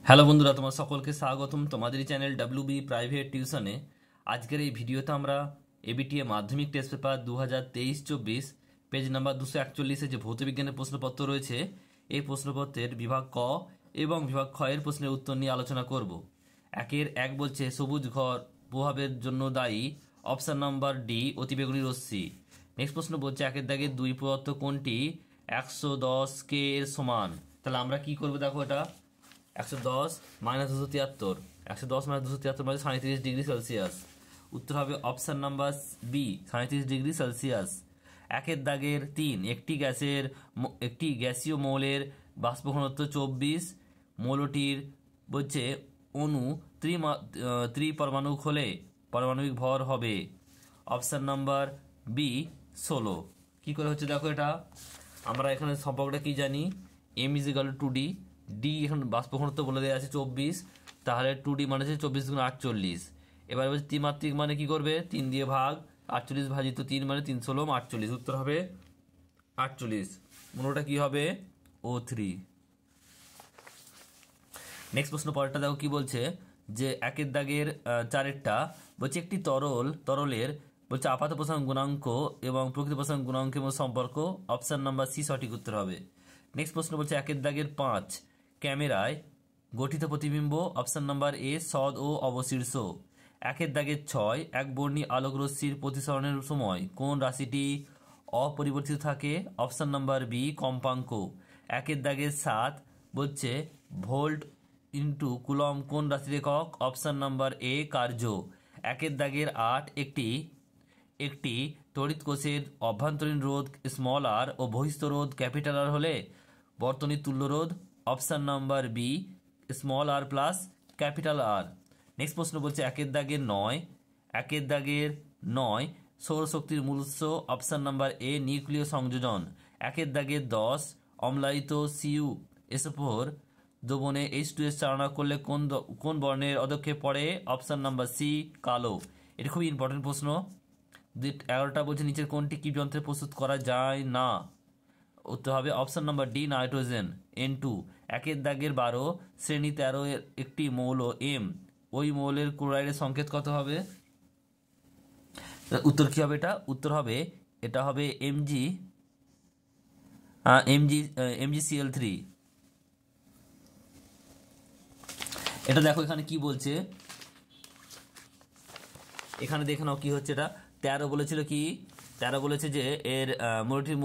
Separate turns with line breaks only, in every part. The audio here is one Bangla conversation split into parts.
হ্যালো বন্ধুরা, তোমার সকলকে স্বাগতম তোমাদের চ্যানেল ডাব্লিউবি প্রাইভেট টিউশনে। আজকের এই ভিডিওতে আমরা এবিটিএ মাধ্যমিক টেস্ট পেপার 2023-24 পেজ নাম্বার 241-এ যে ভৌতবিজ্ঞানের প্রশ্নপত্র রয়েছে, এই প্রশ্নপত্রের বিভাগ ক এবং বিভাগ খ এর প্রশ্নের উত্তর নিয়ে আলোচনা করব। একের এক বলছে সবুজ ঘর প্রভাবের জন্য দায়ী, অপশান নাম্বার ডি অতিবেগুনি রশ্মি। নেক্সট প্রশ্ন বলছে একের দাগের দুই পদার্থ কোনটি 110 কে এর সমান। তাহলে আমরা কি করবো, দেখো এটা 110 - 273, 110 - 273 মানে 37°C। উত্তর হবে অপশান নাম্বার বি 37°C। একের দাগের 3 একটি গ্যাসীয় মৌলের বাষ্প ঘনত্ব 24, মৌলটির বলছে অণু ত্রিপরমাণুক হলে পারমাণবিক ভর হবে অপশান নাম্বার বি 16। কি করে হচ্ছে দেখো, এটা আমরা এখানে সম্পর্কটা কি জানি, m = 2d, ডি এখন বাষ্প ঘনত্ব বলে দেওয়া আছে 24, তাহলে 2d মানে হচ্ছে 24 × 48। এবার বলছে ত্রিমাত্রিক মানে কি করবে, 3 দিয়ে ভাগ, 48 ভাজিত 3 মানে 3 × 16 = 48। উত্তর হবে 48, মনোটা কি হবে O3। নেক্সট প্রশ্ন পরেরটা দেখো কি বলছে, যে একের দাগের 4-এরটা বলছে একটি তরলের বলছে আপাত প্রসারণ গুণাঙ্ক এবং প্রকৃত প্রসারণ গুণাঙ্কের মধ্যে সম্পর্ক, অপশান নাম্বার সি সঠিক উত্তর হবে। নেক্সট প্রশ্ন বলছে একের দাগের 5 ক্যামেরায় গঠিত প্রতিবিম্ব, অপশান নাম্বার এ সদ ও অবশীর্ষ। একের দাগের 6 একবর্ণী আলোক রশ্মির প্রতিসরণের সময় কোন রাশিটি অপরিবর্তিত থাকে, অপশান নাম্বার বি কম্পাঙ্ক। একের দাগের 7 বলছে ভোল্ট ইন্টু কুলম কোন রাশির একক, অপশান নাম্বার এ কার্য। একের দাগের 8 একটি তড়িৎ কোষের অভ্যন্তরীণ রোধ স্মল আর ও বহিস্থ রোধ ক্যাপিটাল আর হলে বর্তনীর তুল্য রোধ, অপশান নাম্বার বি স্মল আর প্লাস ক্যাপিটাল আর। নেক্সট প্রশ্ন বলছে একের দাগের 9 সৌরশক্তির মূল উৎস, অপশান নাম্বার এ নিউক্লিয় সংযোজন। একের দাগের 10 অম্লায়িত CuSO4 দ্রবণে H2S চালনা করলে কোন বর্ণের অধক্ষেপ পড়ে, অপশান নাম্বার সি কালো। এটা খুবই ইম্পর্টেন্ট প্রশ্ন। 11টা বলছে নিচের কোনটি কি যন্ত্রে প্রস্তুত করা যায় না, উত্তর হবে option number D nitrogen N2। একের দাগের 12 শ্রেণী 13 এর একটি মৌল M, ওই মৌলের ক্লোরাইডের সংকেত কত হবে, উত্তর কি হবে, এটা হবে MgCl3। এটা দেখো এখানে কি বলছে, এখানে দেখে নাও কি হচ্ছে। এটা 13 বলেছিল, কি 13 বলেছে যে এর মৌলটির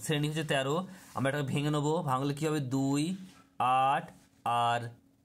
শ্রেণী হচ্ছে 13। আমরা এটাকে ভেঙে নেবো, ভাঙলে কি হবে 2, 8 আর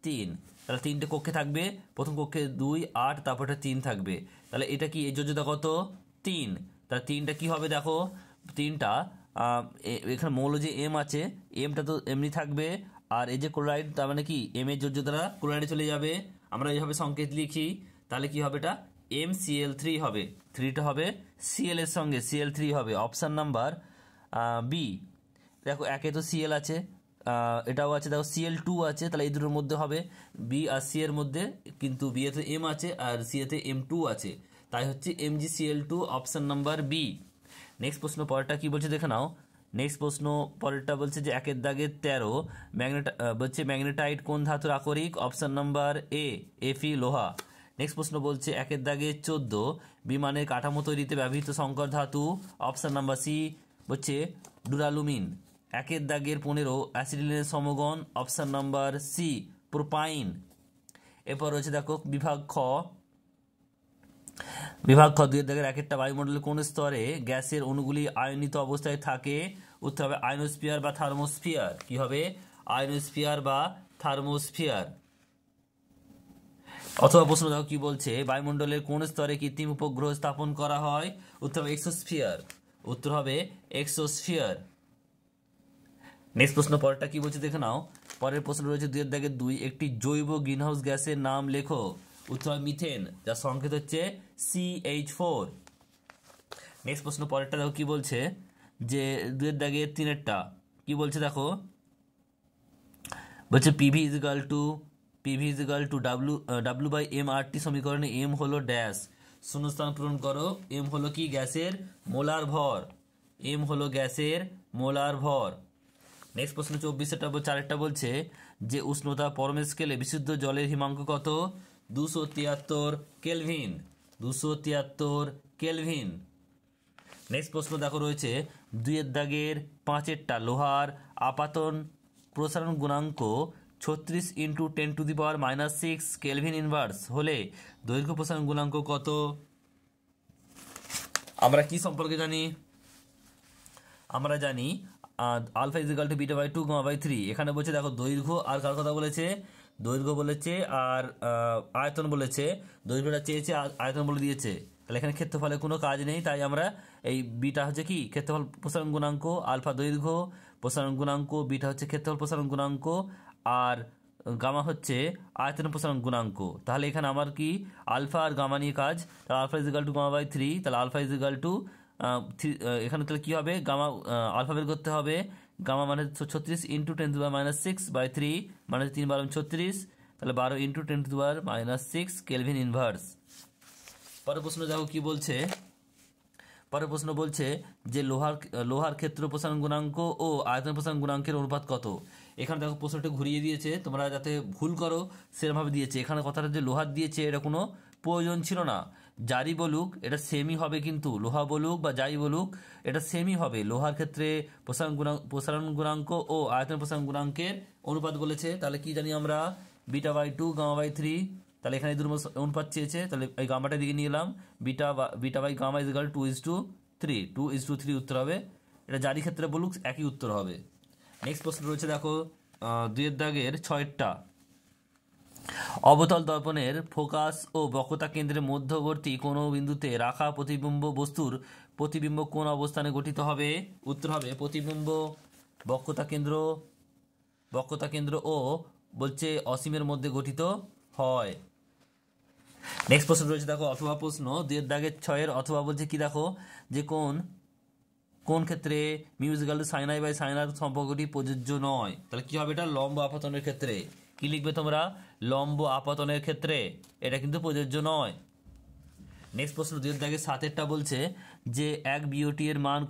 3। তাহলে 3টে কক্ষে থাকবে, প্রথম কক্ষে 2, 8, তারপরটা 3 থাকবে। তাহলে এটা কি এই যোজ্যতা কত 3, তাহলে 3টা কি হবে দেখো, 3টা এখানে মৌল যে M আছে, Mটা তো এমনি থাকবে, আর এই যে ক্লোরাইড তার মানে কি M এর যোজ্যতাটা ক্লোরাইডে চলে যাবে। আমরা এইভাবে সংকেত লিখি, তাহলে কি হবে, এটা MCl3 হবে, 3টা হবে Cl এর সঙ্গে Cl3 হবে, অপশান নাম্বার বি। দেখো একে তো Cl আছে, এটাও আছে, দেখো Cl2 আছে, তাহলে এই দুটোর মধ্যে হবে বি আর সি এর মধ্যে, কিন্তু বি এতে M আছে আর সি এতে M2 আছে, তাই হচ্ছে MgCl2, option number B. Next প্রশ্ন পরেরটা কি বলছে দেখে নাও। নেক্সট প্রশ্ন পরেরটা বলছে যে একের দাগের 13 বলছে ম্যাগনেটাইট কোন ধাতুর আকরিক, অপশান নাম্বার এ Fe লোহা। নেক্সট প্রশ্ন বলছে একের দাগে 14 বিমানের কাঠামো তৈরিতে ব্যবহৃত সংকর ধাতু, অপশান নাম্বার সি বলছে ডুরালুমিন। একের দাগের 15 অ্যাসিটিলিনের সমগণ, অপশান নাম্বার সি প্রোপাইন। এরপর রয়েছে দেখো বিভাগ খ 2 দাগের একেরটা বায়ুমণ্ডলের কোন স্তরে গ্যাসের অণুগুলি আয়নিত অবস্থায় থাকে, উত্তর হবে আয়নোস্ফিয়ার বা থার্মোস্ফিয়ার। কি হবে, আয়নোস্ফিয়ার বা থার্মোস্ফিয়ার। অথবা প্রশ্ন দেখো কি বলছে, বায়ুমণ্ডলের কোন স্তরে কৃত্রিম উপগ্রহ স্থাপন করা হয়, উত্তর হবে এক্সোস্ফিয়ার, উত্তর হবে এক্সোস্ফিয়ার। নেক্সট প্রশ্ন পরেরটা কি বলছে দেখে নাও। পরের প্রশ্ন রয়েছে 2 দাগের 2 একটি জৈব গ্রিনহাউস গ্যাসের নাম লেখো, উত্তর হবে মিথেন, যার সংকেত হচ্ছে CH4। নেক্সট প্রশ্ন পরেরটা দেখো কি বলছে, যে 2 দাগের 3-এরটা কি বলছে দেখো, বলছে PV = W/mRT সমীকরণে M হলো ড্যাশ, শূন্যস্থান পূরণ করো। M হলো কি গ্যাসের মোলার ভর, M হলো গ্যাসের মোলার ভর। নেক্সট প্রশ্ন 24 বলছে যে উষ্ণতা পরম স্কেলে বিশুদ্ধ জলের হিমাঙ্ক কত? 273 কেলভিন। 273 কেলভিন। নেক্সট প্রশ্ন দেখো রয়েছে 2-5 লোহার আপাতন প্রসারণ গুণাঙ্ক 36 × 10⁻⁻6 কেলভিন ইনভার্স হলে দৈর্ঘ্য প্রসারণ গুণাঙ্ক কত? আমরা কি সম্পর্কে জানি? আমরা জানি alpha is equal to beta by 2 gamma by 3। এখানে বলছে দেখো দৈর্ঘ্য আর কার কথা বলেছে? দৈর্ঘ্য বলেছে আর আয়তন বলেছে। দৈর্ঘ্যটা চেয়েছে, আয়তন বলে দিয়েছে। তাহলে এখানে ক্ষেত্রফলের কোনো কাজ নেই, তাই আমরা এই বিটা হচ্ছে কি ক্ষেত্রফল প্রসারণ গুণাঙ্ক, আলফা দৈর্ঘ্য প্রসারণ গুণাঙ্ক, বিটা হচ্ছে ক্ষেত্রফল প্রসারণ গুণাঙ্ক, আর গামা হচ্ছে আয়তন প্রসারণ গুণাঙ্ক। তাহলে এখানে আমার কি আলফা আর গামা নিয়ে কাজ। তাহলে alpha is equal to gamma by 3। তাহলে আলফা ইজিক্যাল টু এখানে তাহলে কী হবে? গামা আলফা বের করতে হবে। গামা মানে 36 × 10⁻⁶/3 মানে 3×12 = 36। তাহলে 12 × 10⁻⁶ কেলভিন ইনভার্স। পরের প্রশ্ন দেখো কি বলছে। পরের প্রশ্ন বলছে যে লোহার ক্ষেত্র প্রসারণ গুণাঙ্ক ও আয়তন প্রসারণ গুণাঙ্কের অনুপাত কত? এখানে দেখো প্রশ্নটা ঘুরিয়ে দিয়েছে, তোমরা যাতে ভুল করো সেরকমভাবে দিয়েছে। এখানে কথাটা যে লোহার দিয়েছে এটা কোনো প্রয়োজন ছিল না। যারই বলুক এটা সেমই হবে, কিন্তু লোহা বলুক বা যাই বলুক এটা সেমই হবে। লোহার ক্ষেত্রে প্রসারণ গুণাঙ্ক ও আয়তন প্রসারণ গুণাঙ্কের অনুপাত বলেছে। তাহলে কি জানি আমরা? Beta by 2 gamma by 3। তাহলে এখানে দুটো অনুপাত চেয়েছে, তাহলে এই গামাটা দিকে নিয়ে এলাম। Beta by gamma is equal 2:3। 2:3 উত্তর হবে। এটা যারই ক্ষেত্রে বলুক একই উত্তর হবে। নেক্সট প্রশ্ন রয়েছে দেখো 2-6 অবতল দর্পণের ফোকাস ও বক্রতা কেন্দ্রের মধ্যবর্তী কোনো বিন্দুতে রাখা প্রতিবিম্ব বস্তুর প্রতিবিম্ব কোন অবস্থানে গঠিত হবে? উত্তর হবে প্রতিবিম্ব বক্রতা কেন্দ্র ও বলছে অসীমের মধ্যে গঠিত হয়। নেক্সট প্রশ্ন রয়েছে দেখো অথবা প্রশ্ন 2-6 অথবা বলছে কি দেখো যে কোন ক্ষেত্রে musical sine i by sine r সম্পর্কটি প্রযোজ্য নয়। তাহলে কি হবে? এটা লম্ব আপাতনের ক্ষেত্রে। কি লিখবে তোমরা? লম্ব আপাতনের ক্ষেত্রে এটা কিন্তু প্রযোজ্য নয়। নেক্সট প্রশ্ন 2-7 বলছে যে 1 বিওটি এর মান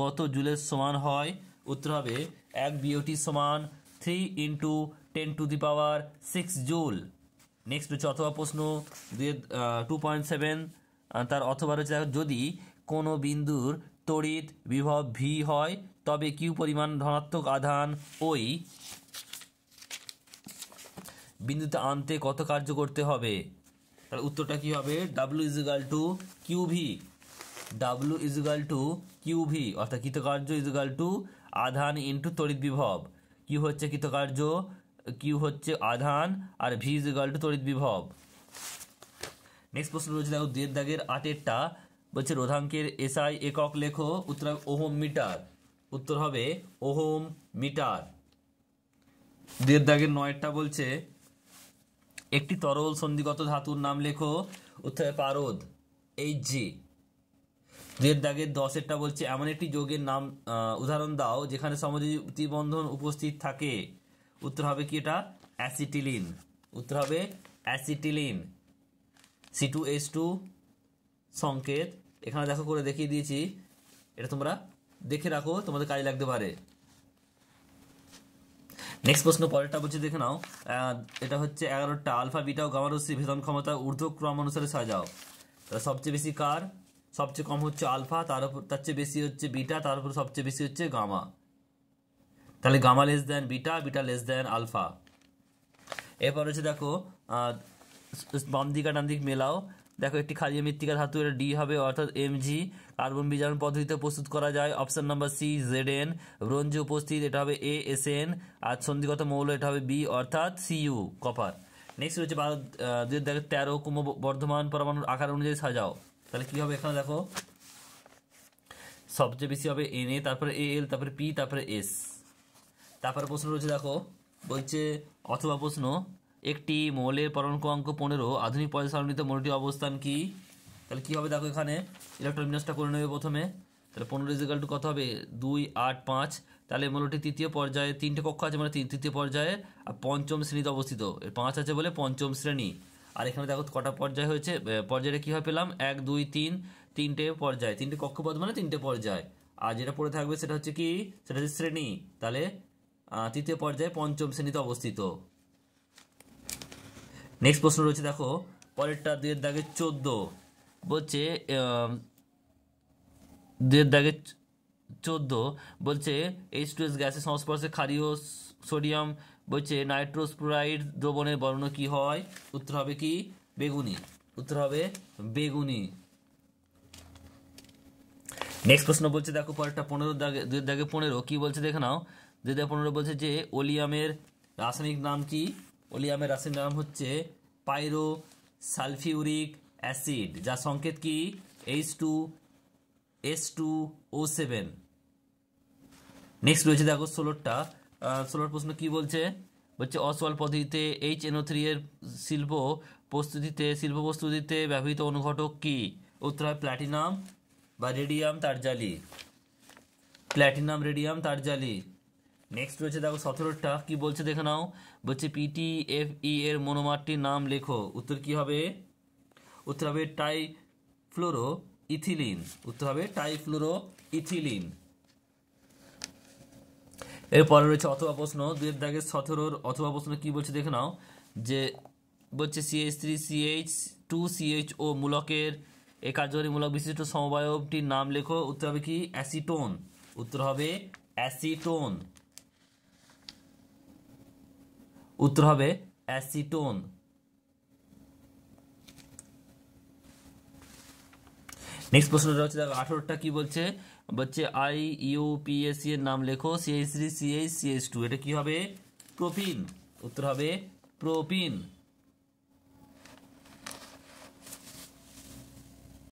কত জুলের সমান হয়? উত্তর হবে 1 বিওটি সমান 3 × 10⁶ জুল। নেক্সট হচ্ছে অথবা প্রশ্ন 2.7 তার অথবা রয়েছে যদি কোনো বিন্দুর তড়িৎ বিভব ভি হয় তবে কিউ পরিমাণ ধনাত্মক আধান ওই বিন্দুতে আনতে কত কার্য করতে হবে? তাহলে উত্তরটা কি হবে? W = QV। W = QV অর্থাৎ কৃতকার্য আধান ইন্টু তড়িৎ বিভব। কিউ হচ্ছে কৃতকার্য, কিউ হচ্ছে আধান, আর ভি = তড়িৎ বিভব। নেক্সট প্রশ্ন রয়েছে দেখো 2-8 বলছে রোধাঙ্কের SI একক লেখো। উত্তর হবে ওহম মিটার। উত্তর হবে ওহম মিটার। 2-9 বলছে একটি তরল সন্ধিগত ধাতুর নাম লেখো। উত্তর হবে পারদ, Hg। 2-10 বলছে এমন একটি যৌগের নাম উদাহরণ দাও যেখানে সমযোজী বন্ধন উপস্থিত থাকে। উত্তর হবে কি? এটা অ্যাসিটিলিন। উত্তর হবে অ্যাসিটিলিন। C2H2 সংকেত এখানে দেখো করে দেখিয়ে দিয়েছি, এটা তোমরা দেখে রাখো, তোমাদের কাজে লাগতে পারে। নেক্সট প্রশ্ন পরেরটা বলছে দেখে নাও। এটা হচ্ছে 11টা আলফা বিটা ও গামা রশ্মি ভেদন ক্ষমতা ঊর্ধ্বক্রম অনুসারে সাজাও। তাহলে সবচেয়ে বেশি কার? সবচেয়ে কম হচ্ছে আলফা, তার চেয়ে বেশি হচ্ছে বিটা, তার উপর সবচেয়ে বেশি হচ্ছে গামা। তাহলে gamma less than beta, beta less than alpha. এরপর হচ্ছে দেখো বাম দিক আর ডান দিক মেলাও। দেখো একটি ক্ষারীয় মৃত্তিকা ধাতু, এটা ডি হবে অর্থাৎ Mg। কার্বন বিজারণ পদ্ধতিতে প্রস্তুত করা যায়, অপশন নাম্বার সি Zn। ব্রোঞ্জে উপস্থিত, এটা হবে ASN। আর সন্ধিগত মৌল এটা হবে বি অর্থাৎ Cu কপার। নেক্সট হচ্ছে 2-13 ক্রমবর্ধমান পরমাণুর আকার অনুযায়ী সাজাও। তাহলে কি হবে? এখানে দেখো সবচেয়ে বেশি হবে Na, তারপরে Al, তারপরে P, তারপরে S। তারপরে প্রশ্ন রয়েছে দেখো বলছে অথবা প্রশ্ন একটি মৌলের পরমাণু ক্রমাঙ্ক 15, আধুনিক পর্যায় সারণীতে মৌলটির অবস্থান কি? তাহলে কি হবে? দেখো এখানে ইলেকট্রন বিন্যাসটা করে নেবে প্রথমে। তাহলে 15 কত হবে? 2, 8, 5। তাহলে মৌলটি তৃতীয় পর্যায়ে, 3টে কক্ষ আছে মানে তৃতীয় পর্যায়ে আর পঞ্চম শ্রেণীতে অবস্থিত। 5 আছে বলে পঞ্চম শ্রেণী। আর এখানে দেখো কটা পর্যায় হয়েছে, পর্যায়ে কি হয় পেলাম? 1, 2, 3, 3টে পর্যায়, 3টে কক্ষপথ মানে 3টে পর্যায়। আর যেটা পড়ে থাকবে সেটা হচ্ছে কি, সেটা হচ্ছে শ্রেণী। তাহলে তৃতীয় পর্যায়ে পঞ্চম শ্রেণীতে অবস্থিত। নেক্সট প্রশ্ন রয়েছে, দেখো পরেরটা 2-14 বলছে, 2-14 বলছে H2S গ্যাসের সংস্পর্শে ক্ষারীয় সোডিয়াম বলছে নাইট্রোস্পুরাইড দ্রবণের বর্ণ কি হয়? উত্তর হবে কি? বেগুনি। উত্তর হবে বেগুনি। নেক্সট প্রশ্ন বলছে, দেখো পরেরটা 2-15 কি বলছে দেখে নাও। 2-15 বলছে যে ওলিয়ামের রাসায়নিক নাম কি? ওলিয়ামের রাসায়নিক নাম হচ্ছে পাইরো সালফিউরিক অ্যাসিড, যার সংকেত কি? H2S2O7। নেক্সট রয়েছে দেখো 16 প্রশ্ন কি বলছে? বলছে অসওয়াল পদ্ধতিতে HNO3 এর শিল্প প্রস্তুতিতে ব্যবহৃত অনুঘটক কি? উত্তর হয় প্ল্যাটিনাম বা রেডিয়াম তারজালি। প্ল্যাটিনাম রেডিয়াম তারজালি। নেক্সট রয়েছে দেখো 17টা কি বলছে দেখে নাও। বলছে PTFE এর মনোমারটির নাম লেখো। উত্তর কি হবে? উত্তর হবে টাইফ্লোরো ইথিলিন। উত্তর হবে টাইফ্লোরো ইথিলিন। এরপরে রয়েছে অথবা প্রশ্ন, 2-17 অথবা প্রশ্ন কি বলছে দেখে নাও। যে বলছে CH3CH2CHO মূলকের এই কার্যকরী মূলক বিশিষ্ট সমবায়টির নাম লেখো। উত্তর হবে কি? অ্যাসিটোন। উত্তর হবে অ্যাসিটোন। উত্তর হবে অ্যাসিটোন। নেক্সট প্রশ্নটা হচ্ছে দেখো 18টা কি বলছে? বলছে IUPAC এর নাম লেখো। CH3CH CH2 এটা কি হবে? প্রোপিন। উত্তর হবে প্রোপিন।